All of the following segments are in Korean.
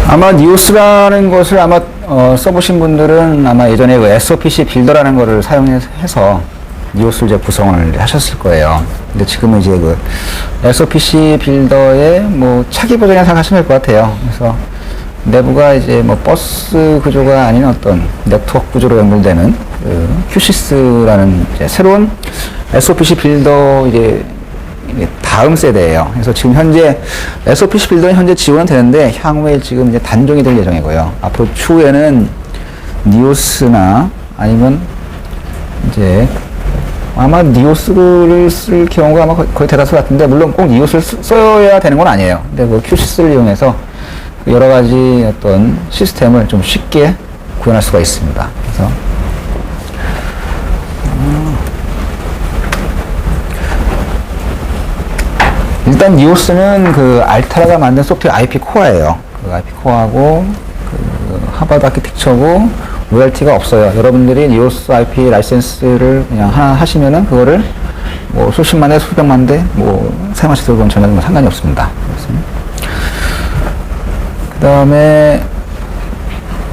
아마 니오스라는 것을 아마 써보신 분들은 아마 예전에 그 SOPC 빌더라는 거를 사용해서 니오스를 이제 구성을 하셨을 거예요. 근데 지금은 이제 그 SOPC 빌더의 뭐 차기 버전이라 생각하시면 될 것 같아요. 그래서 내부가 이제 뭐 버스 구조가 아닌 어떤 네트워크 구조로 연결되는 그 큐시스라는 이제 새로운 SOPC 빌더 이제 다음 세대예요. 그래서 지금 현재 SOPC 빌더는 현재 지원은 되는데 향후에 지금 이제 단종이 될 예정이고요. 앞으로 추후에는 니오스나 아니면 이제 아마 니오스를 쓸 경우가 아마 거의 대다수 같은데, 물론 꼭 니오스를 써야 되는 건 아니에요. 근데 그 큐시스를 이용해서 여러 가지 어떤 시스템을 좀 쉽게 구현할 수가 있습니다. 그래서 일단 니오스는 그 알타라가 만든 소프트웨어 IP 코어예요. 그 IP 코어하고 그 하버드 아키텍처고 로열티가 없어요. 여러분들이 니오스 IP 라이센스를 그냥 하나 하시면은 그거를 뭐 수십만 대, 수백만 대 뭐 사용하셔도 그건 전혀 뭐 상관이 없습니다. 그 다음에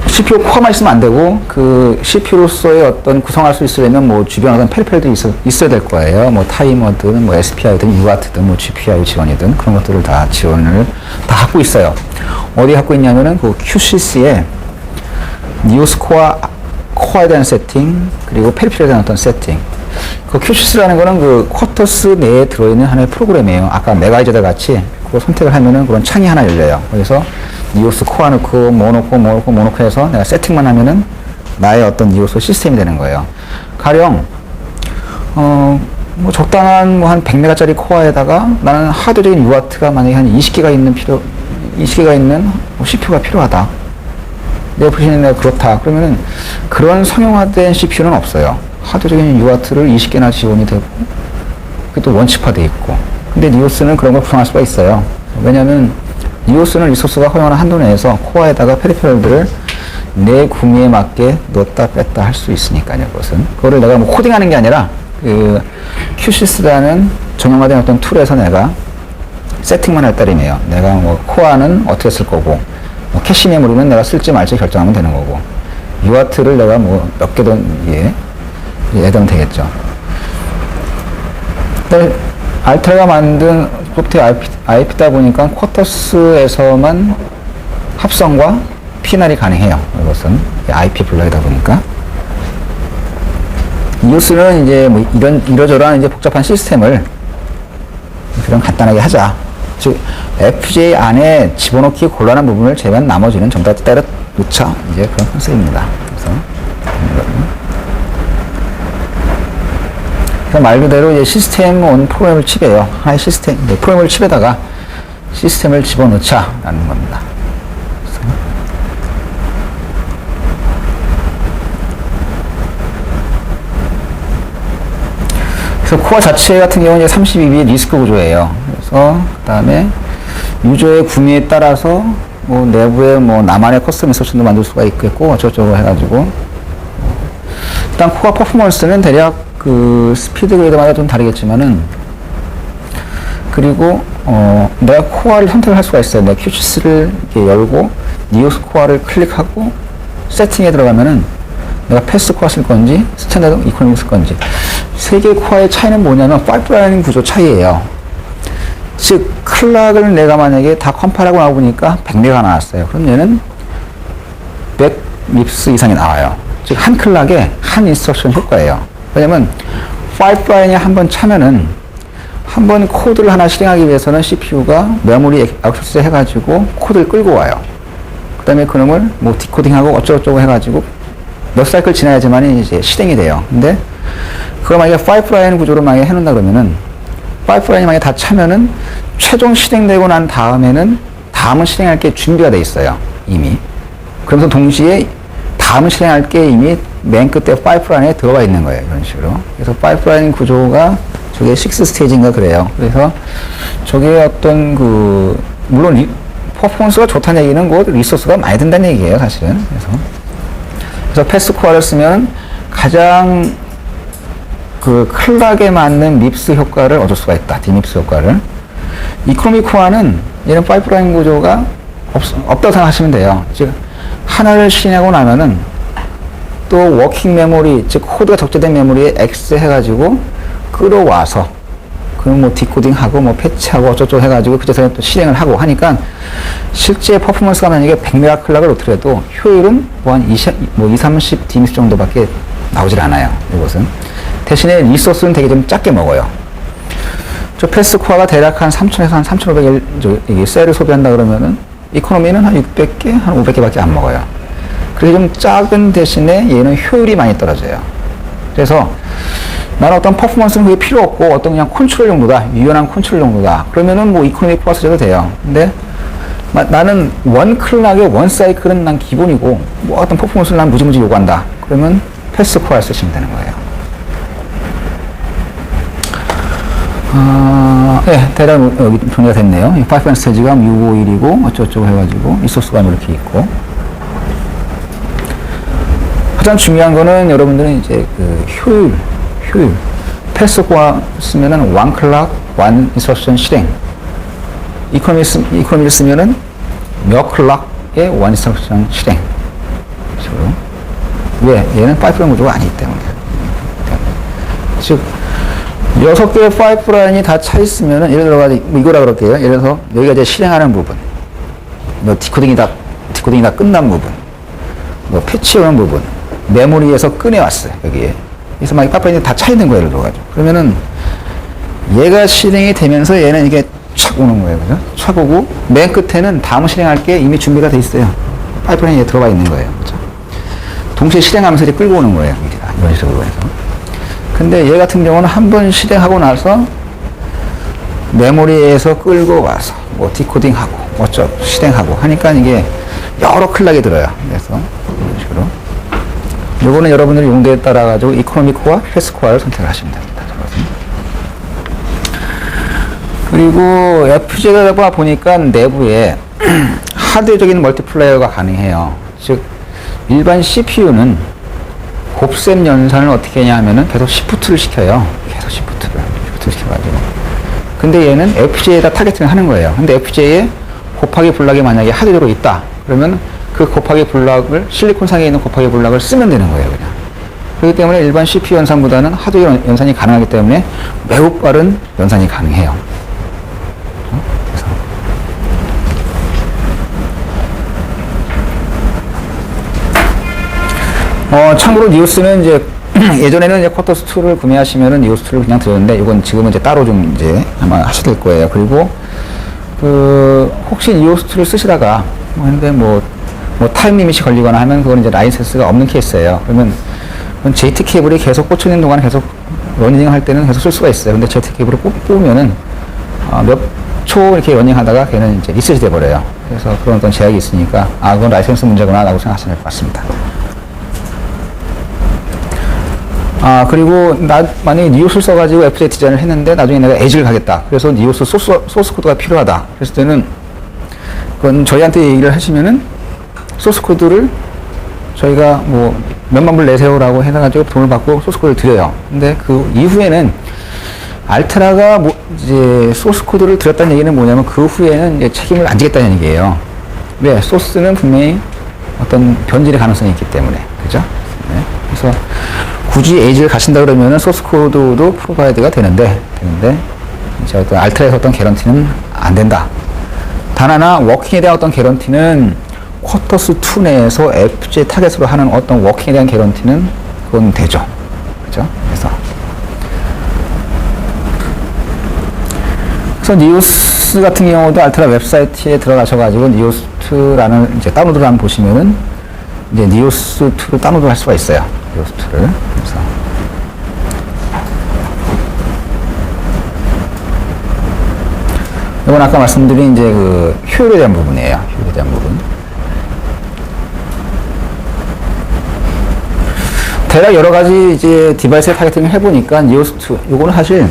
CPU 코어만 있으면 안 되고, 그 CPU로서의 어떤 구성할 수 있으려면 뭐 주변 어떤 페리페리들이 있어야 될 거예요. 뭐 타이머든 뭐 SPI든 UART든 뭐 GPIO 지원이든 그런 것들을 다 지원을 다 갖고 있어요. 어디 갖고 있냐면은 그 QCC에 니오스 코어에 대한 세팅, 그리고 페리페리에 대한 어떤 세팅. 그 QCC라는 거는 그 쿼터스 내에 들어있는 하나의 프로그램이에요. 아까 메가이저들 같이 그거 선택을 하면은 그런 창이 하나 열려요. 그래서 니오스 코어 넣고 뭐 넣고 해서 내가 세팅만 하면은 나의 어떤 니오스 시스템이 되는 거예요. 가령 뭐 적당한 뭐 한 100메가짜리 코어에다가 나는 하드적인 UART가 만약에 한 20개가 있는 뭐 CPU가 필요하다. 내 부신이 내가 그렇다. 그러면은 그런 성형화된 CPU는 없어요. 하드적인 UART를 20개나 지원이 되고, 그게 또 원칩화돼 있고. 근데 니오스는 그런 걸 구성할 수가 있어요. 왜냐면 니오스는 리소스가 허용하는 한도 내에서 코어에다가 페리페럴들을 내 구미에 맞게 넣었다 뺐다 할 수 있으니까요. 그것은 그거를 내가 뭐 코딩하는 게 아니라 그 QSys라는 정형화된 어떤 툴에서 내가 세팅만 할 따름이에요. 내가 뭐 코어는 어떻게 쓸 거고, 뭐 캐시 메모리는 내가 쓸지 말지 결정하면 되는 거고, UART를 내가 뭐 몇 개든 예하면 되겠죠. 알타가 만든 소프트웨어 IP다 보니까 쿼터스에서만 합성과 피날이 가능해요. 이것은 IP 블럭이다 보니까. 니오스는 이제 뭐 이러저러한 이제 복잡한 시스템을 그냥 간단하게 하자. 즉, FJ 안에 집어넣기 곤란한 부분을 제외한 나머지는 전부 다 때려 놓자. 이제 그런 컨셉입니다. 그래서 말 그대로 이제 시스템 온 프로그램을 칩이에요. 하나의 시스템, 프로그램을 칩에다가 시스템을 집어넣자라는 겁니다. 그래서 코어 자체 같은 경우는 32비트 리스크 구조예요. 그래서 그 다음에 유저의 구매에 따라서 뭐 내부에 뭐 나만의 커스텀 인스트럭션도 만들 수가 있겠고 어쩌고저쩌고 해가지고, 일단 코어 퍼포먼스는 대략 그 스피드 그레이드마다 좀 다르겠지만은, 그리고 내가 코어를 선택을 할 수가 있어요. 내가 QCS를 이렇게 열고 니오스 코어를 클릭하고 세팅에 들어가면은 내가 패스 코어 쓸 건지 스탠다드 이코노미 쓸 건지, 세 개의 코어의 차이는 뭐냐면 파이프라인 구조 차이예요. 즉 클락을 내가 만약에 다 컴파일하고 나오니까 100메가 나왔어요. 그럼 얘는 100 밉스 이상이 나와요. 즉 한 클락에 한 인스트럭션 효과예요. 왜냐면 파이프라인이 한번 차면은 한 번 코드를 하나 실행하기 위해서는 CPU가 메모리 액세스 해가지고 코드를 끌고 와요. 그 다음에 그놈을 뭐 디코딩하고 어쩌고저쩌고 해가지고 몇 사이클 지나야지만 이제 실행이 돼요. 근데 그걸 만약에 파이프라인 구조로 만약에 해놓는다 그러면은, 파이프라인이 만약에 다 차면은 최종 실행되고 난 다음에는 다음은 실행할 게 준비가 돼 있어요. 이미. 그러면서 동시에 다음은 실행할 게 이미 맨 끝에 파이프라인에 들어가 있는 거예요. 이런 식으로. 그래서 파이프라인 구조가 저게 6스테이지인가 그래요. 그래서 저게 어떤 그, 물론 퍼포먼스가 좋다는 얘기는 곧 리소스가 많이 든다는 얘기예요, 사실은. 그래서 패스 코어를 쓰면 가장 그 클락에 맞는 밉스 효과를 얻을 수가 있다. 디밉스 효과를. 이코노미 코어는 얘는 파이프라인 구조가 없다고 생각하시면 돼요. 즉, 하나를 실행하고 나면은 또 워킹 메모리, 즉, 코드가 적재된 메모리에 액세스 해가지고 끌어와서 그럼 뭐 디코딩하고 뭐 패치하고 어쩌고 해가지고 그제서 또 실행을 하고 하니까 실제 퍼포먼스가 만약에 100메가 클락을 놓더라도 효율은 뭐한 30 DMS 정도밖에 나오질 않아요. 이것은. 대신에 리소스는 되게 좀 작게 먹어요. 저 패스코어가 대략 한 3000에서 한 3500일 셀을 소비한다 그러면은 이코노미는 한 600개, 한 500개밖에 안 먹어요. 그래서 좀 작은 대신에 얘는 효율이 많이 떨어져요. 그래서 나는 어떤 퍼포먼스는 그게 필요 없고 어떤 그냥 컨트롤 용도다, 유연한 컨트롤 용도다. 그러면은 뭐 이코노미 코어 써도 돼요. 근데 나는 원 클락의 원 사이클은 난 기본이고 뭐 어떤 퍼포먼스를 난 무지무지 요구한다. 그러면 패스코어 쓰시면 되는 거예요. 네, 대략 여기 정리가 됐네요. 파이프라인 스테이지가 651이고 어쩌고저쩌고 해가지고 리소스가 이렇게 있고. 가장 중요한 거는 여러분들은 이제 그 효율. 패스코어 쓰면은 one clock, one instruction 실행. 이코노미를 쓰면은 몇 클락의 one instruction 실행. 식으로. 왜? 얘는 파이프라인 구조가 아니기 때문에. 즉, 6개의 파이프라인이 다 차 있으면은, 예를 들어서, 뭐 이거라 그럴게요. 예를 들어서, 여기가 이제 실행하는 부분, 뭐 디코딩이 다 끝난 부분, 뭐 패치하는 부분, 메모리에서 꺼내왔어요, 여기에. 그래서 막 파이프라인이 다 차 있는 거예요, 예를 들어가지고. 그러면은, 얘가 실행이 되면서 얘는 이게 착 오는 거예요, 그죠? 착 오고, 맨 끝에는 다음 실행할 게 이미 준비가 돼 있어요. 파이프라인에 들어가 있는 거예요, 그죠? 동시에 실행하면서 이제 끌고 오는 거예요, 우리가. 이런 식으로 해서. 근데 얘 같은 경우는 한 번 실행하고 나서 메모리에서 끌고 와서 뭐 디코딩하고 어쩌고 실행하고 하니까 이게 여러 클락이 들어요. 그래서 이런 식으로. 요거는 여러분들의 용도에 따라 가지고 이코노미 코어, 패스 코어를 선택을 하시면 됩니다. 그리고 FPGA다 보니까 내부에 하드적인 멀티플레이어가 가능해요. 즉 일반 CPU는 곱셈 연산을 어떻게 하냐 하면은 계속 시프트를 시켜요. 계속 시프트를 시켜가지고. 근데 얘는 FPGA에다 타겟팅을 하는 거예요. 근데 FPGA에 곱하기 블락이 만약에 하드적으로 있다. 그러면 그 곱하기 블락을, 실리콘상에 있는 곱하기 블락을 쓰면 되는 거예요, 그냥. 그렇기 때문에 일반 CPU 연산보다는 하드웨어 연산이 가능하기 때문에 매우 빠른 연산이 가능해요. 참고로 니오스는 이제 예전에는 이제 쿼터스2를 구매하시면은 니오스2를 그냥 드렸는데 이건 지금은 이제 따로 좀 이제 아마 하셔야 될 거예요. 그리고 혹시 니오스2를 쓰시다가 근데 뭐 타임 리밋이 걸리거나 하면 그건 이제 라이센스가 없는 케이스예요. 그러면 제이트 케이블이 계속 꽂혀있는 동안 계속 러닝 할 때는 계속 쓸 수가 있어요. 근데 제이트 케이블을 뽑으면은 몇 초 이렇게 러닝 하다가 걔는 이제 리셋이 돼버려요. 그래서 그런 어떤 제약이 있으니까 그건 라이센스 문제구나 라고 생각하시면 될 것 같습니다. 그리고 만약에 니오스를 써가지고 FPGA 디자인을 했는데 나중에 내가 에이지를 가겠다. 그래서 니오스 소스 코드가 필요하다. 그랬을 때는 그건 저희한테 얘기를 하시면은 소스 코드를 저희가 뭐 몇만 불 내세요라고 해가지고 돈을 받고 소스 코드를 드려요. 근데 그 이후에는 알테라가 뭐 이제 소스 코드를 드렸다는 얘기는 뭐냐면 그 후에는 이제 책임을 안 지겠다는 얘기예요. 왜? 소스는 분명히 어떤 변질의 가능성이 있기 때문에. 그죠? 네. 그래서 굳이 에이지를 가신다 그러면은 소스 코드도 프로바이드가 되는데 이제 어떤 알테라에서 어떤 개런티는 안 된다. 단 하나 워킹에 대한 어떤 개런티는 쿼터스2 내에서 FPGA 타겟으로 하는 어떤 워킹에 대한 개런티는 그건 되죠. 그죠? 그래서 니오스 같은 경우도 알테라 웹사이트에 들어가셔가지고 니오스2라는 이제 다운로드를 한번 보시면은 이제 니오스2를 다운로드 할 수가 있어요. 니오스2를. 그래서. 이건 아까 말씀드린 이제 그 효율에 대한 부분이에요. 효율에 대한 부분. 대략 여러 가지 이제 디바이스에 타겟팅을 해보니까 니오스2, 요거는 사실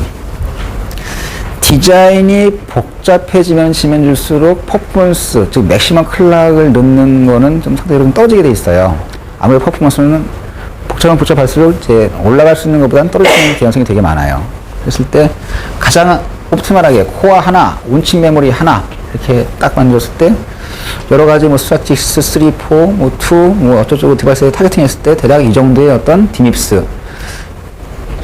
디자인이 복잡해지면 줄수록 퍼포먼스, 즉 맥시멈 클락을 넣는 거는 좀 상대적으로 좀 떨어지게 돼 있어요. 아무래도 퍼포먼스는 복잡할수록 이제 올라갈 수 있는 것보다는 떨어지는 개연성이 되게 많아요. 그랬을 때 가장 옵티멀하게 코어 하나, 운칭 메모리 하나 이렇게 딱 만들었을 때 여러 가지 뭐 스트라틱스 3, 4, 뭐 2, 뭐 어쩌고저쩌고 디바이스에 타겟팅 했을 때 대략 이 정도의 어떤 디밉스.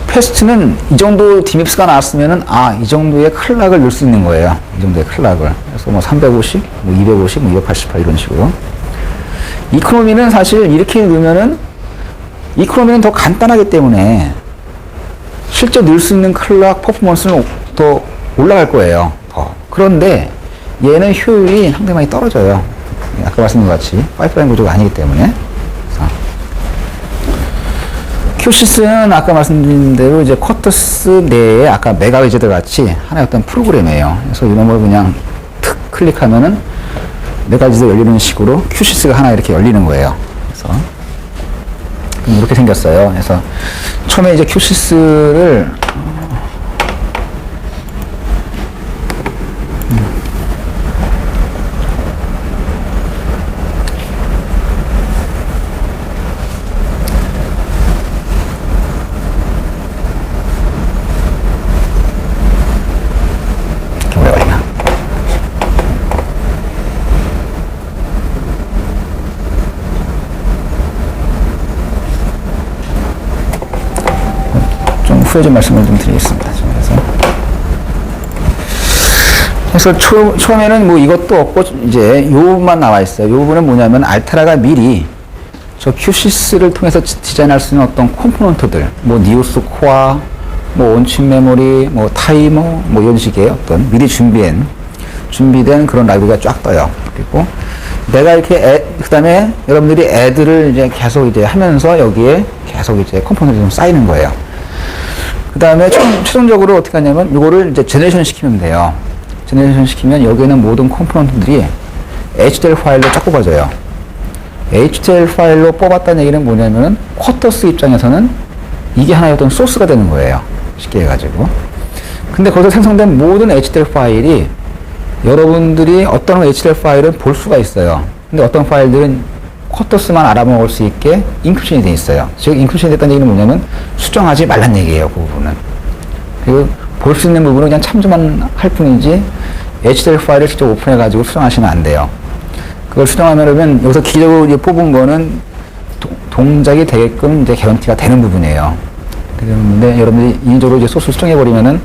패스트는 이 정도 디밉스가 나왔으면은, 이 정도의 클락을 넣을 수 있는 거예요. 이 정도의 클락을. 그래서 뭐 350, 뭐 250, 뭐 288 이런 식으로. 이코노미는 사실 이렇게 넣으면은, 이코노미는 더 간단하기 때문에 실제 넣을 수 있는 클락 퍼포먼스는 더 올라갈 거예요. 그런데 얘는 효율이 상당히 많이 떨어져요. 아까 말씀드린 것 같이 파이프라인 구조가 아니기 때문에. 큐시스는 아까 말씀드린 대로 이제 쿼터스 내에 아까 메가웨이저들 같이 하나의 어떤 프로그램이에요. 그래서 이런 걸 그냥 툭 클릭하면은 메가웨이저 열리는 식으로 큐시스가 하나 이렇게 열리는 거예요. 그래서 이렇게 생겼어요. 그래서 처음에 이제 큐시스를 후에 좀 말씀을 좀 드리겠습니다. 그래서 처음에는 뭐 이것도 없고 이제 요 부분만 나와 있어요. 요 부분은 뭐냐면 알테라가 미리 저 큐시스를 통해서 디자인할 수 있는 어떤 컴포넌트들, 뭐 니오스 코어, 뭐 온칩 메모리, 뭐 타이머, 뭐 이런 식의 어떤 미리 준비된 그런 라이브러리가 쫙 떠요. 그리고 내가 이렇게 그 다음에 여러분들이 애들을 이제 계속 이제 하면서 여기에 계속 이제 컴포넌트가 좀 쌓이는 거예요. 그 다음에 최종적으로 어떻게 하냐면 이거를 이제 제너레이션 시키면 돼요. 제너레이션 시키면 여기에는 모든 컴포넌트들이 HTML 파일로 쫙 뽑아져요. HTML 파일로 뽑았다는 얘기는 뭐냐면은 쿼터스 입장에서는 이게 하나의 어떤 소스가 되는 거예요. 쉽게 해가지고. 근데 거기서 생성된 모든 HTML 파일이 여러분들이 어떤 HTML 파일은 볼 수가 있어요. 근데 어떤 파일들은 쿼터스만 알아먹을 수 있게 인크립션이 돼 있어요. 즉, 인크립션이 됐다는 얘기는 뭐냐면 수정하지 말란 얘기예요, 그 부분은. 그리고 볼 수 있는 부분은 그냥 참조만 할 뿐이지 HTML 파일을 직접 오픈해가지고 수정하시면 안 돼요. 그걸 수정하면 여기서 기적으로 뽑은 거는 동작이 되게끔 이제 개런티가 되는 부분이에요. 그런데 여러분들이 인위적으로 이제 소스를 수정해버리면은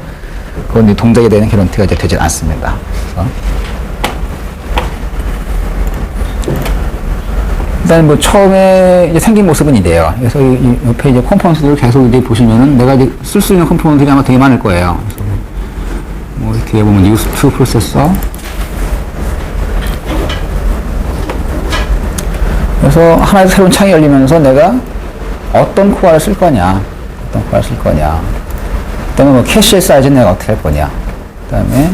그건 이제 동작이 되는 개런티가 이제 되지 않습니다. 그래서 일단 뭐 처음에 이제 생긴 모습은 이래요. 그래서 이 옆에 이제 컴포넌트들을 계속 이제 보시면은 내가 이제 쓸 수 있는 컴포넌트들이 아마 되게 많을 거예요. 그래서 뭐 이렇게 보면 뉴스2 프로세서. 그래서 하나의 새로운 창이 열리면서 내가 어떤 코어를 쓸 거냐, 그 다음에 뭐 캐시의 사이즈는 내가 어떻게 할 거냐, 그 다음에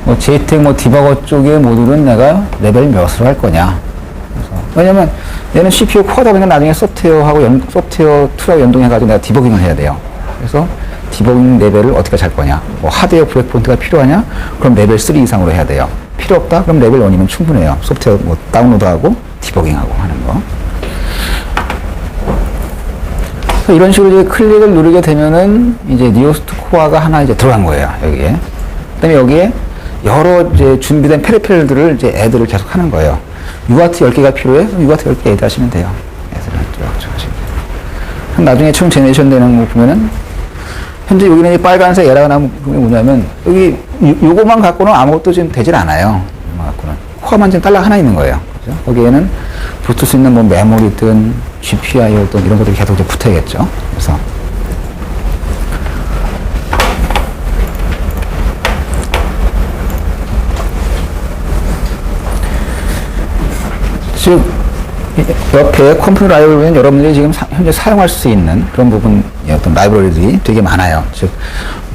뭐 JTAG 뭐 디버거 쪽의 모듈은 내가 레벨 몇으로 할 거냐. 그래서 왜냐면 얘는 CPU 코어다 보니까 나중에 소프트웨어 2하고 연동해가지고 내가 디버깅을 해야 돼요. 그래서 디버깅 레벨을 어떻게 잘 거냐. 뭐 하드웨어 브레이크포인트가 필요하냐? 그럼 레벨 3 이상으로 해야 돼요. 필요 없다? 그럼 레벨 1이면 충분해요. 소프트웨어 뭐 다운로드하고 디버깅하고 하는 거. 이런 식으로 이제 클릭을 누르게 되면은 이제 니오스2 코어가 하나 이제 들어간 거예요. 여기에. 그 다음에 여기에 여러 이제 준비된 페리페럴들을 이제 애들을 계속 하는 거예요. UART 10개가 필요해? 그럼 UART 10개 애드 하시면 돼요. 애들을 쭉 하시면 돼요. 나중에 총 제네레이션 되는 거 보면은 현재 여기는 이 빨간색 에러가 나면 뭐냐면 여기 요거만 갖고는 아무것도 지금 되질 않아요. 요거만 갖고는. 코어만 지금 딸락 하나 있는 거예요. 그죠? 거기에는 붙을 수 있는 뭐 메모리든 GPI든 이런 것들이 계속 이제 붙어야겠죠. 그래서 즉 옆에 컴퓨터 라이브러리는 여러분들이 지금 현재 사용할 수 있는 그런 부분의 어떤 라이브러리들이 되게 많아요. 즉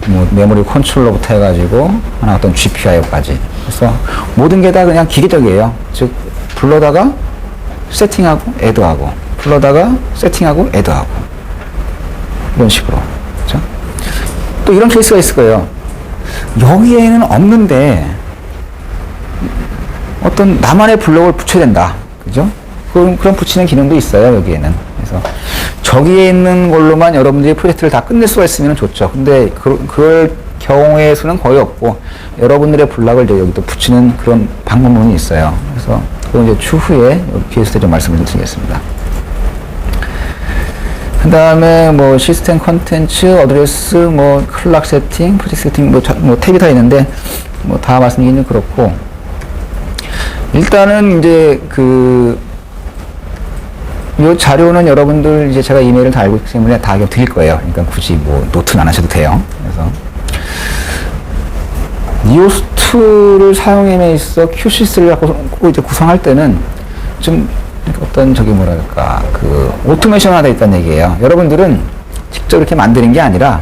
뭐 메모리 컨트롤러부터 해가지고 하나 어떤 GPIO까지. 그래서 모든 게 다 그냥 기계적이에요. 즉 불러다가 세팅하고 애드하고 불러다가 세팅하고 애드하고 이런 식으로. 그렇죠? 또 이런 케이스가 있을 거예요. 여기에는 없는데 어떤 나만의 블록을 붙여야 된다. 그죠? 그런 붙이는 기능도 있어요, 여기에는. 그래서 저기에 있는 걸로만 여러분들이 프로젝트를 다 끝낼 수가 있으면 좋죠. 근데 그걸 경우의 수는 거의 없고 여러분들의 블락을 이제 여기도 붙이는 그런 방법론이 있어요. 그래서 그건 이제 추후에 뒤에서 좀 말씀을 좀 드리겠습니다. 그 다음에 뭐 시스템 컨텐츠, 어드레스, 뭐 클락 세팅, 프로젝트 세팅, 뭐 탭이 다 있는데 뭐 다 말씀드리기는 그렇고, 일단은 이제 이 자료는 여러분들 이제 제가 이메일을 다 알고 있기 때문에 다 드릴 거예요. 그러니까 굳이 뭐 노트는 안 하셔도 돼요. 그래서 니오스2를 사용함에 있어 QC3를 갖고 이제 구성할 때는 좀 어떤 뭐랄까 오토메이션화가 되어 있다는 얘기예요. 여러분들은 직접 이렇게 만드는 게 아니라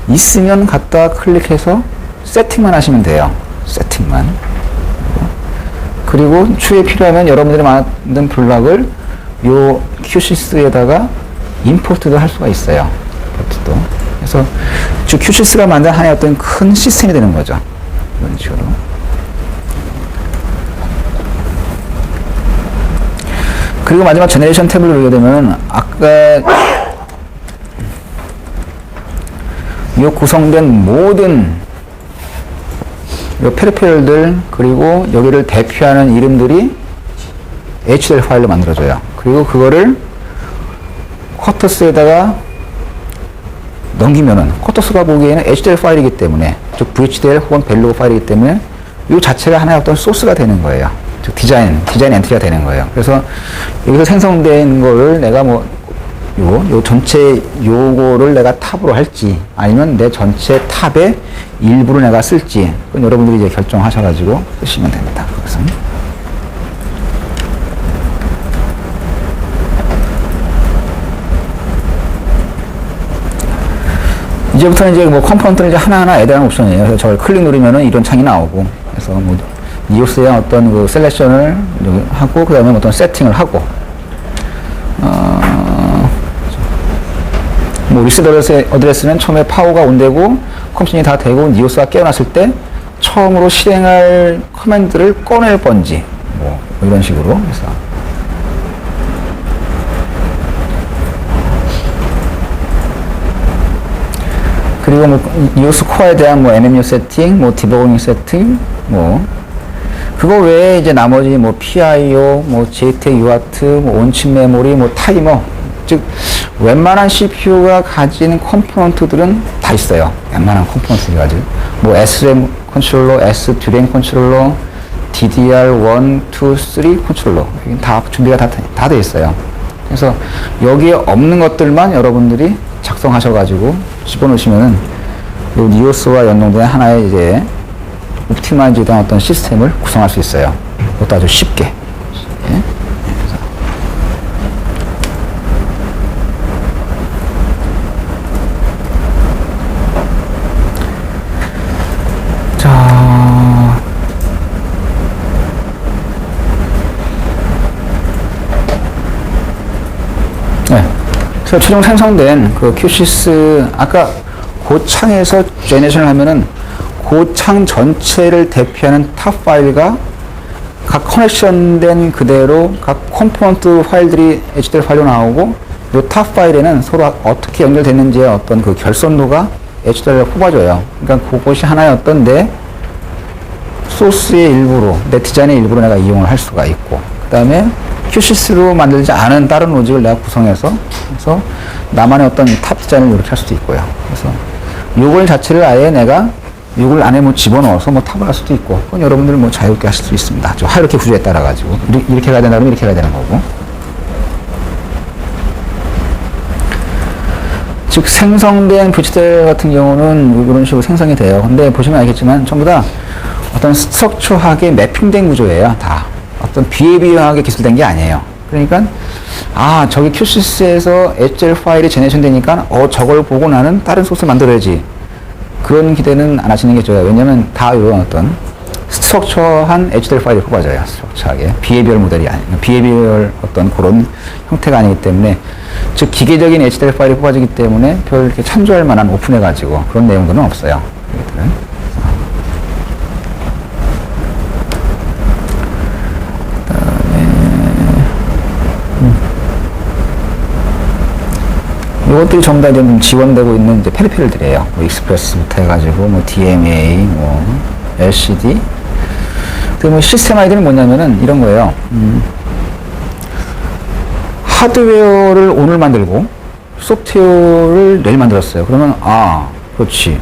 있으면 갖다 클릭해서 세팅만 하시면 돼요. 세팅만. 그리고 추후에 필요하면 여러분들이 만든 블럭을 요 QCS에다가 임포트도 할 수가 있어요. 임포트도. 그래서 즉 QCS가 만든 하나의 어떤 큰 시스템이 되는 거죠. 이런 식으로. 그리고 마지막 제너레이션 탭을 누르게 되면 아까 이 구성된 모든 이 페리페럴들 그리고 여기를 대표하는 이름들이 HTML 파일로 만들어져요. 그리고 그거를 쿼터스에다가 넘기면은 쿼터스가 보기에는 HTML 파일이기 때문에 즉 VHDL 혹은 벨로그 파일이기 때문에 이 자체가 하나의 어떤 소스가 되는 거예요. 즉 디자인 엔트리가 되는 거예요. 그래서 여기서 생성된 거를 내가 뭐 요 전체 요거를 내가 탑으로 할지 아니면 내 전체 탑의 일부를 내가 쓸지 그건 여러분들이 이제 결정하셔가지고 쓰시면 됩니다. 그래서 이제부터는 이제 뭐 컴포넌트를 이제 하나하나 애대한 옵션이에요. 그래서 저걸 클릭 누르면은 이런 창이 나오고, 그래서 뭐 니오스의 어떤 그 셀렉션을 하고, 그 다음에 어떤 세팅을 하고, 뭐 리셋 어드레스는 처음에 파워가 온되고 컴퓨팅이 다 되고 니오스가 깨어났을 때 처음으로 실행할 커맨드를 꺼낼 건지, 뭐 이런 식으로 해서. 그리고 뭐 니오스 코어에 대한 뭐 MMU 세팅, 뭐 디버깅 세팅, 뭐 그거 외에 이제 나머지 뭐 PIO, 뭐 JTAG UART, 뭐 온칩 메모리, 뭐 타이머, 즉 웬만한 CPU가 가진 컴포넌트들은 다 있어요. 웬만한 컴포넌트들이 가지고 뭐 SRAM 컨트롤러, SDRAM 컨트롤러, DDR1, 2, 3 컨트롤러 다 준비가 다 돼 있어요. 그래서 여기에 없는 것들만 여러분들이 작성하셔가지고 집어넣으시면은 이 니오스와 연동된 하나의 이제 옵티마이즈된 어떤 시스템을 구성할 수 있어요. 그것도 아주 쉽게. 예? 자, 네. 그래서 최종 생성된 그 QCS 아까 그 창에서 제너레이션을 하면은 그 창 전체를 대표하는 탑 파일과 각 커넥션된 그대로 각 컴포넌트 파일들이 HTML 파일로 나오고 이 탑 파일에는 서로 어떻게 연결됐는지의 어떤 그 결선도가 HTML에 뽑아줘요. 그러니까 그것이 하나의 어떤 내 소스의 일부로, 내 디자인의 일부로 내가 이용을 할 수가 있고, 그 다음에 QCS로 만들지 않은 다른 로직을 내가 구성해서 그래서 나만의 어떤 탑 디자인을 이렇게 할 수도 있고요. 그래서 요걸 자체를 아예 내가 이걸 안에 뭐 집어넣어서 뭐 탑을 할 수도 있고, 그건 여러분들 뭐 자유롭게 하실 수 있습니다. 저 하이라키 구조에 따라가지고. 이렇게 가야 된다면 이렇게 가야 되는 거고. 즉, 생성된 VHDL 같은 경우는 이런 식으로 생성이 돼요. 근데 보시면 알겠지만 전부 다 어떤 스트럭처하게 매핑된 구조예요. 다. 어떤 비헤비어하게 기술된 게 아니에요. 그러니까, 아, 저기 QCS에서 HTML 파일이 제네레이션 되니까, 저걸 보고 나는 다른 소스 만들어야지. 그런 기대는 안 하시는 게 좋아요. 왜냐면 다 이런 어떤 스트럭처한 HTML 파일이 뽑아져요. 스트럭처하게. 비헤비얼 모델이 아니에요. 비헤비얼 어떤 그런 형태가 아니기 때문에, 즉, 기계적인 HTML 파일이 뽑아지기 때문에 별 이렇게 참조할 만한 오픈해가지고 그런 내용들은 없어요. 얘들은. 이것들이 전부 다 좀 지원되고 있는 이제 페리페럴들이에요. 뭐 익스프레스부터 해가지고 뭐 DMA, 뭐 LCD. 그 뭐 시스템 아이디는 뭐냐면은 이런 거예요. 하드웨어를 오늘 만들고 소프트웨어를 내일 만들었어요. 그러면 그렇지.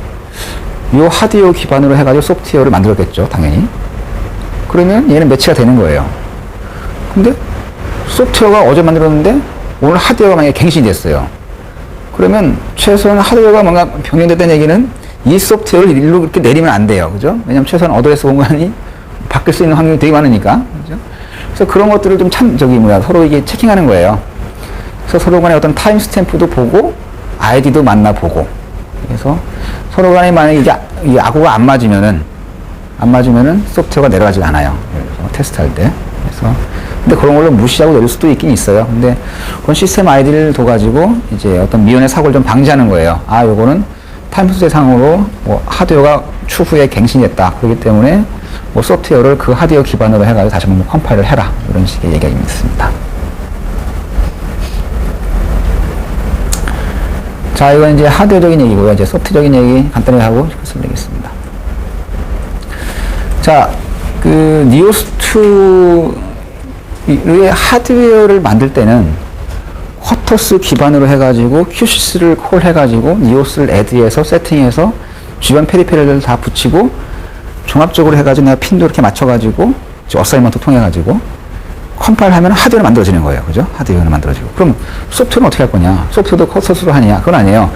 이 하드웨어 기반으로 해가지고 소프트웨어를 만들었겠죠, 당연히. 그러면 얘는 매치가 되는 거예요. 근데 소프트웨어가 어제 만들었는데 오늘 하드웨어가 만약에 갱신이 됐어요. 그러면 최소한 하드웨어가 뭔가 변경됐다는 얘기는 이 소프트웨어를 일로 그렇게 내리면 안 돼요. 그죠? 왜냐면 최소한 어드레스 공간이 바뀔 수 있는 확률이 되게 많으니까. 그죠? 그래서 그런 것들을 좀 서로 이게 체킹하는 거예요. 그래서 서로 간에 어떤 타임 스탬프도 보고, 아이디도 만나보고. 그래서 서로 간에 만약에 이 악오가 안 맞으면은 소프트웨어가 내려가질 않아요. 그래서 테스트할 때. 그래서 근데 그런 걸로 무시하고 내릴 수도 있긴 있어요. 근데 그런 시스템 아이디를 둬가지고 이제 어떤 미연의 사고를 좀 방지하는 거예요. 요거는 타임스테이상으로 뭐 하드웨어가 추후에 갱신했다. 그렇기 때문에 뭐 소프트웨어를 그 하드웨어 기반으로 해가지고 다시 한번 컴파일을 해라. 이런 식의 얘기가 있습니다. 자, 이건 이제 하드웨어적인 얘기고요. 이제 소프트적인 얘기 간단히 하고 끝내겠습니다. 자, 그 니오스2의 하드웨어를 만들 때는 쿼터스 기반으로 해가지고 큐시스를 콜해가지고 니오스를 애드해서 세팅해서 주변 페리페럴을 다 붙이고 종합적으로 해가지고 내가 핀도 이렇게 맞춰가지고 어사이먼트 통해가지고 컴파일 하면 하드웨어를 만들어지는 거예요. 그죠? 하드웨어를 만들어지고. 그럼 소프트웨어는 어떻게 할 거냐? 소프트웨어도 쿼터스로 하느냐? 그건 아니에요.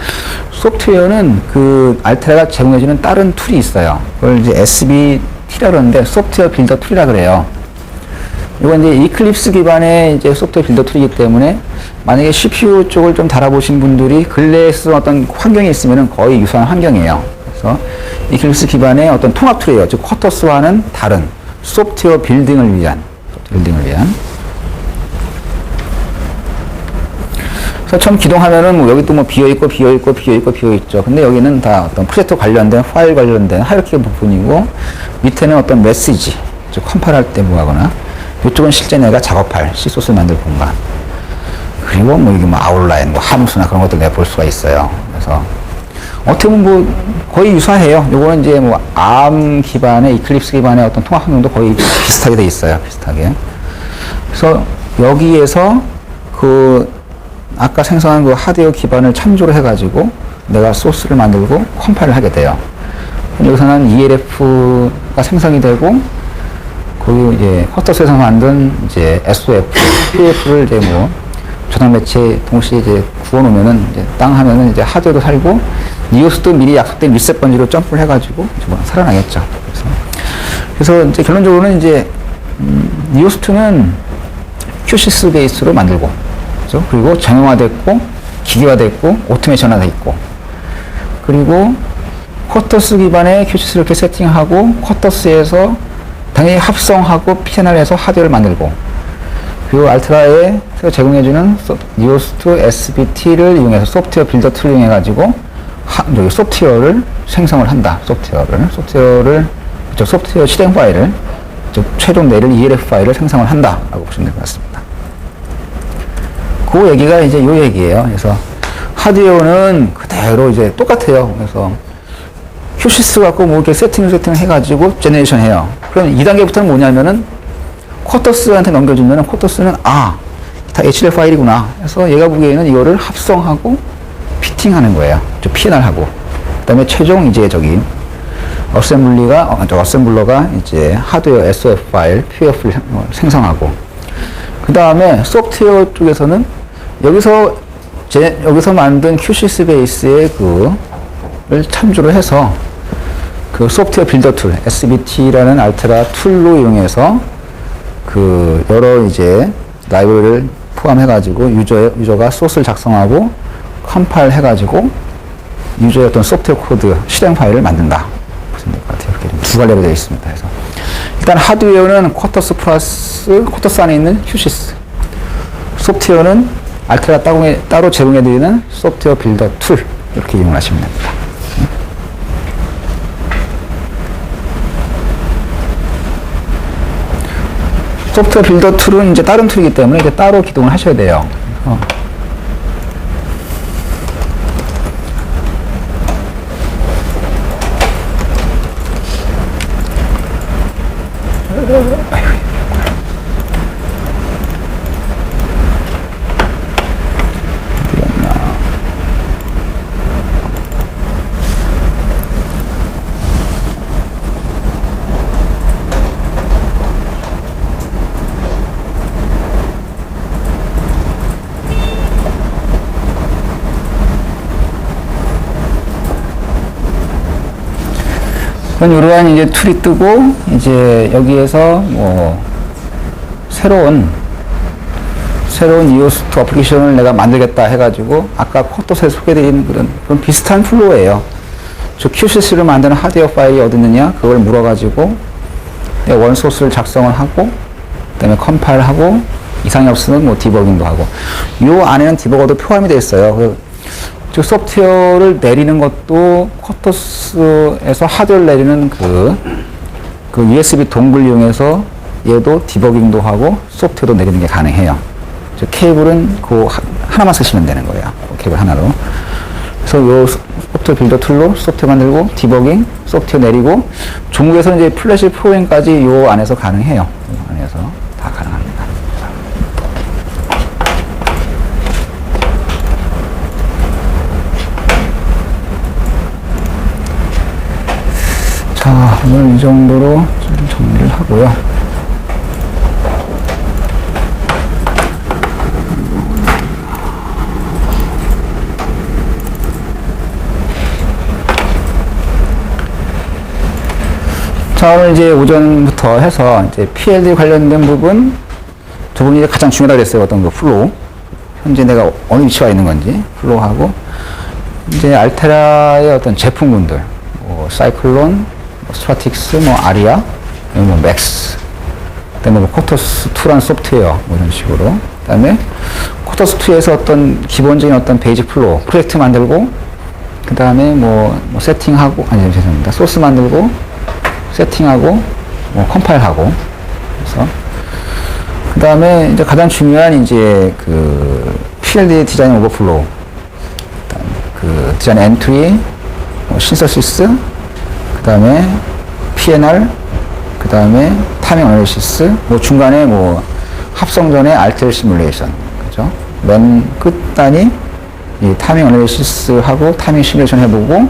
소프트웨어는 그 알테라가 제공해주는 다른 툴이 있어요. 그걸 이제 SBT라 그러는데 소프트웨어 빌더 툴이라 그래요. 이건 이제 이클립스 기반의 이제 소프트웨어 빌더 툴이기 때문에 만약에 CPU 쪽을 좀 달아보신 분들이 근래에 쓴 어떤 환경이 있으면 거의 유사한 환경이에요. 그래서 이클립스 기반의 어떤 통합 툴이에요. 즉, 쿼터스와는 다른 소프트웨어 빌딩을 위한. 그래서 처음 기동하면은 뭐 여기 또 뭐 비어있고 비어있죠. 근데 여기는 다 어떤 프로젝트 관련된, 파일 관련된 하이어키 부분이고 밑에는 어떤 메시지, 즉 컴파일할 때 뭐 하거나 이쪽은 실제 내가 작업할 C소스를 만들 공간. 그리고 뭐 이게 뭐 아웃라인, 뭐 함수나 그런 것들 내가 볼 수가 있어요. 그래서 어떻게 보면 뭐 거의 유사해요. 요거는 이제 뭐 ARM 기반의 이클립스 기반의 어떤 통합 환경도 거의 비슷하게 돼 있어요. 비슷하게. 그래서 여기에서 그 아까 생성한 그 하드웨어 기반을 참조로 해가지고 내가 소스를 만들고 컴파일을 하게 돼요. 여기서는 ELF가 생성이 되고 그리고 이제 쿼터스에서 만든 이제 SOF, PF를 이제 뭐 저장 매체 동시에 이제 구워놓으면은 이제 땅 하면은 이제 하드웨어도 살고 니오스도 미리 약속된 리셋 번지로 점프를 해가지고 뭐 살아나겠죠. 그래서 이제 결론적으로는 이제 니오스2는 큐시스 베이스로 만들고, 그죠? 그리고 정형화됐고 기계화됐고 오토메이션화돼 있고, 그리고 쿼터스 기반의 큐시스를 이렇게 세팅하고 쿼터스에서 당연히 합성하고 피널해서 하드웨어를 만들고, 그리고 알트라에 제공해주는 니오스2 SBT를 이용해서 소프트웨어 빌더 툴을 이용해가지고 소프트웨어를 생성을 한다. 소프트웨어 실행 파일을, 최종 내릴 ELF 파일을 생성을 한다. 라고 보시면 될 것 같습니다. 그 얘기가 이제 요 얘기예요. 그래서 하드웨어는 그대로 이제 똑같아요. 그래서 큐시스 갖고 뭐 이렇게 세팅을 해가지고 제너레이션 해요. 그럼 2단계부터는 뭐냐면은 쿼터스한테 넘겨주면은 쿼터스는 다 HDL 파일이구나. 그래서 얘가 보기에는 이거를 합성하고 피팅하는 거예요. PNR하고. 그 다음에 최종 이제 어셈블러가 이제 하드웨어 SOF 파일, PF를 생성하고. 그 다음에 소프트웨어 쪽에서는 여기서 만든 큐시스 베이스의 를 참조로 해서 그 소프트웨어 빌더 툴, SBT라는 알트라 툴로 이용해서 그 여러 이제 라이브러리를 포함해가지고 유저가 소스를 작성하고 컴파일 해가지고 유저의 어떤 소프트웨어 코드, 실행 파일을 만든다. 보시면 될 것 같아요. 이렇게 두 갈래로 되어 있습니다. 그래서 일단 하드웨어는 쿼터스 안에 있는 큐시스. 소프트웨어는 알트라 따로 제공해드리는 소프트웨어 빌더 툴. 이렇게 이용하시면 됩니다. 소프트웨어 빌더 툴은 이제 다른 툴이기 때문에 이제 따로 기동을 하셔야 돼요. 이러한 이제 툴이 뜨고, 이제 여기에서 뭐, 새로운 EOS2 어플리케이션을 내가 만들겠다 해가지고, 아까 쿼터스에 소개드린 그런 비슷한 플로우예요. 저 QCC를 만드는 하드웨어 파일이 어디 있느냐? 그걸 물어가지고, 원소스를 작성을 하고, 그 다음에 컴파일하고, 이상이 없으면 뭐 디버깅도 하고, 요 안에는 디버거도 포함이 되어 있어요. 즉 소프트웨어를 내리는 것도 쿼터스에서 하드웨어를 내리는 그 USB 동글 이용해서 얘도 디버깅도 하고 소프트웨어도 내리는 게 가능해요. 즉 케이블은 그 하나만 쓰시면 되는 거예요. 그 케이블 하나로. 그래서 요 소프트웨어 빌더 툴로 소프트웨어 만들고 디버깅, 소프트웨어 내리고 중국에서 이제 플래시 프로그램까지 요 안에서 가능해요. 요 안에서 다 가능합니다. 자, 오늘 이 정도로 좀 정리를 하고요. 자, 오늘 이제 오전부터 해서 이제 PLD 관련된 부분, 두 분이 이제 가장 중요하다고 그랬어요. 어떤 그 플로우. 현재 내가 어느 위치에 있는 건지, 플로우하고, 이제 알테라의 어떤 제품군들, 뭐, 사이클론, 스트라틱스, 뭐 아리아, 뭐 맥스, 그다음에 뭐 쿼터스2라는 소프트웨어 뭐 이런 식으로, 그다음에 쿼터스2에서 어떤 기본적인 어떤 베이직 플로우 프로젝트 만들고, 그다음에 뭐 세팅하고, 아니 죄송합니다, 소스 만들고, 세팅하고, 뭐 컴파일하고, 그래서 그다음에 이제 가장 중요한 이제 그 PLD 디자인 오버플로우, 그 디자인 엔트리, 뭐 신서시스, 그 다음에 PNR, 그 다음에 타이밍 어널리시스, 뭐 중간에 뭐 합성 전에 알텔 시뮬레이션, 그죠? 맨 끝단이 이 타이밍 어널리시스하고 타이밍 시뮬레이션 해보고,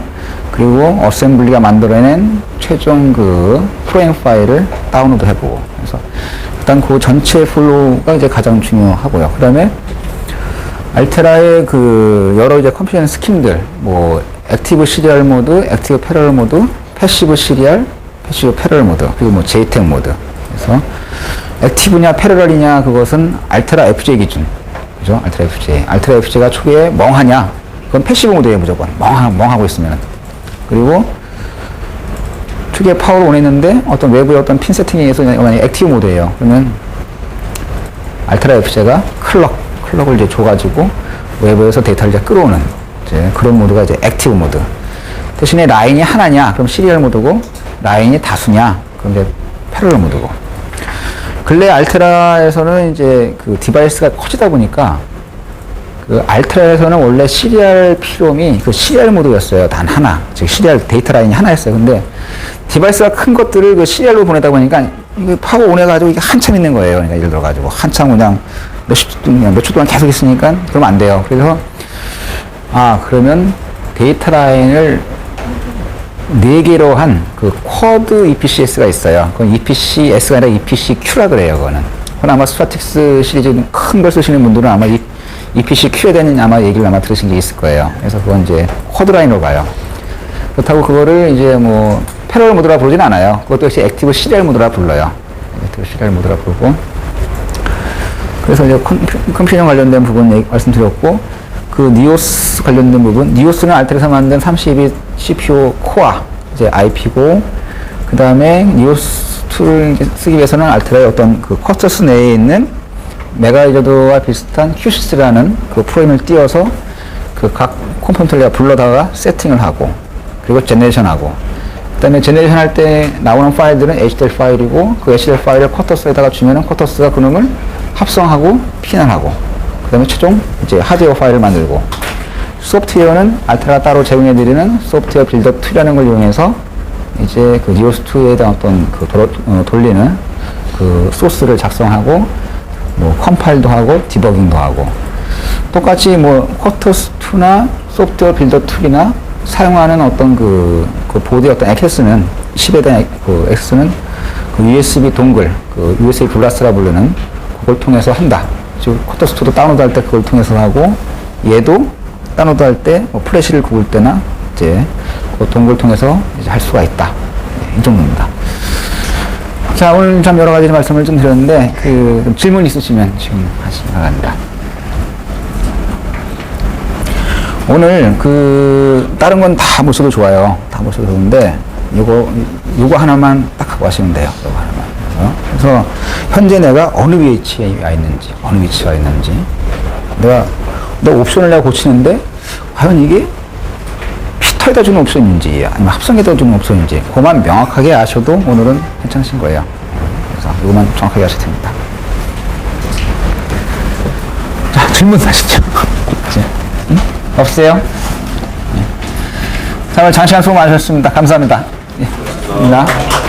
그리고 어셈블리가 만들어낸 최종 그 프로그램 파일을 다운로드 해보고, 그래서 일단 그 전체 플로우가 이제 가장 중요하고요. 그 다음에 알테라의 그 여러 이제 컴퓨터 스킨들, 뭐 액티브 시리얼 모드, 액티브 패러럴 모드, 패시브 시리얼, 패시브 패러럴 모드, 그리고 뭐 JTAG 모드. 그래서 액티브냐 패러럴이냐 그것은 알테라 FJ 기준, 그죠? 알테라 FJ. 알테라 FJ가 초기에 멍하냐? 그건 패시브 모드에 무조건 멍하고 있으면. 그리고 초기에 파워를 원했는데 어떤 외부의 어떤 핀 세팅에 의해서 만약에 액티브 모드예요. 그러면 알테라 FJ가 클럭을 이제 줘가지고 외부에서 데이터를 이제 끌어오는 이제 그런 모드가 이제 액티브 모드. 대신에 라인이 하나냐? 그럼 시리얼 모드고, 라인이 다수냐? 그럼 이제 패러럴 모드고. 근래 알테라에서는 이제 그 디바이스가 커지다 보니까 그 알테라에서는 원래 시리얼 필름이 그 시리얼 모드였어요. 단 하나. 즉 시리얼 데이터 라인이 하나였어요. 근데 디바이스가 큰 것들을 그 시리얼로 보내다 보니까 이게 파워 온해가지고 이게 한참 있는 거예요. 그러니까 예를 들어가지고 한참 그냥 몇 초 동안 계속 있으니까 그러면 안 돼요. 그래서 그러면 데이터 라인을 4개로 한 그 쿼드 EPCS가 있어요. 그건 EPCS가 아니라 EPCQ라 그래요, 그거는. 그건 아마 스트라틱스 시리즈 큰 걸 쓰시는 분들은 아마 EPCQ에 대한 아마 얘기를 아마 들으신 적이 있을 거예요. 그래서 그건 이제 쿼드 라인으로 가요. 그렇다고 그거를 이제 뭐, 패러럴 모드라 부르진 않아요. 그것도 역시 액티브 시리얼 모드라 불러요. 액티브 시리얼 모드라 부르고. 그래서 이제 컴퓨팅 관련된 부분 말씀드렸고, 그 니오스 관련된 부분, 니오스는 알테라에서 만든 32 CPU 코어, 이제 IP고, 그 다음에 니오스 툴을 쓰기 위해서는 알테라의 어떤 그 쿼터스 내에 있는 메가이저드와 비슷한 QCS라는 그 프로그램을 띄워서 그 각 컴포넌트를 불러다가 세팅을 하고, 그리고 제너레이션하고, 그 다음에 제너레이션 할 때 나오는 파일들은 HDL 파일이고, 그 HDL 파일을 쿼터스에다가 주면은 쿼터스가 그놈을 합성하고, 피난하고, 그 다음에 최종 이제 하드웨어 파일을 만들고, 소프트웨어는 알테라 따로 제공해드리는 소프트웨어 빌더 툴이라는 걸 이용해서 이제 그 니오스2에 대한 어떤 그 돌리는 그 소스를 작성하고, 뭐 컴파일도 하고, 디버깅도 하고, 똑같이 뭐 쿼터스2나 소프트웨어 빌더 툴이나 사용하는 어떤 그 보드의 어떤 액세스는 10에 대한 그 액세스는 그 USB 동글, 그 USB 블라스라 부르는 그걸 통해서 한다. 즉 쿼터스2도 다운로드 할 때 그걸 통해서 하고, 얘도 다운로드 할 때 뭐 플래시를 구울 때나 이제 그 동글 통해서 이제 할 수가 있다. 이 정도입니다. 자, 오늘 참 여러 가지 말씀을 좀 드렸는데, 좀 질문 있으시면 지금 하시기 바랍니다. 오늘 다른 건 다 못 써도 좋아요. 다 못 써도 좋은데, 요거 하나만 딱 갖고 가시면 돼요. 요거 하나만. 그래서, 현재 내가 어느 위치에 와 있는지, 내가 옵션을 고치는데, 과연 이게 피터에다 주는 옵션인지, 아니면 합성에다 주는 옵션인지, 그것만 명확하게 아셔도 오늘은 괜찮으신 거예요. 그래서 이것만 정확하게 아셔도 됩니다. 자, 질문 하시죠. 응? 없으세요? 네. 자, 오늘 장시간 수고 많으셨습니다. 감사합니다. 예. 감사합니다.